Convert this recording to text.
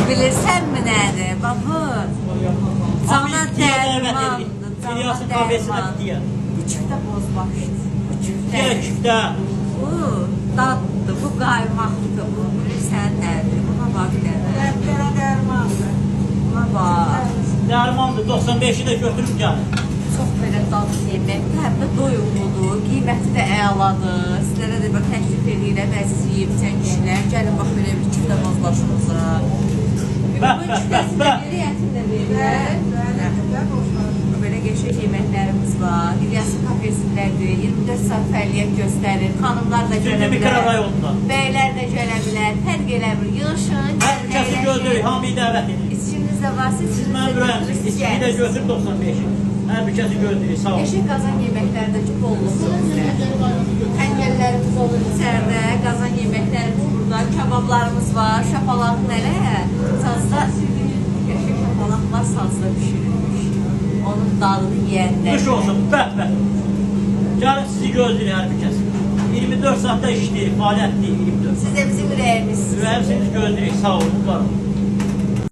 Bilirsənmi nədir? Babı, cana dərmandır, İlyasın kafesine gidiyor. Bu çifte bozbaşdı. Bu çifte. Gel çifte. Bu daddır, bu qaymaqdır, bu bilirsən nədir? Buna bax gələ. Dəftərə dərmandır. Buna bax. Dermandı 95'i de götürüp gel. Çox belə dadlı yeməkdir, həm də doyumludur, qiyməti də əladır. Sizlərə də belə təklif edirəm, əziz yeyib içən kişilər. Gəlin bax belə bir çifte bozbaşımıza. Bu çiftəsində biri ətin də verir. Böyle geçək yeməklərimiz var. İlyasın kafesindədir. 24 saat fəaliyyət göstərir. Xanımlar da gələ Bir bilər. rayonunda. Bəylər də gələ bilər. Fərq eləmir. Yığışın. Her ülkesi gördürür, hamıyı davet edin. İçinizdə varsa Siz mən bürəyəmsiniz, içini də götür 95'i. Her ülkesi gördürür, sağ olun. Eşik qazan yeməklərdəki bolluqdur bizə. Əngəllərimiz olur içəridə. Qazan yeməklərimiz burada. Kebablarımız var. Şapalaq nələ? Sazda eşik şapalaq var. Sazda pişirilmiş. Onun dadını yiyəndə. Qış olsun, bət. Gəlin sizi gördürür her ülkesi. 24 saatte işləyir, fəaliyyət deyil 24. Siz də bizim ürəyimizsiniz. Ürəyimsiniz gördürür, sağ olun, var olun.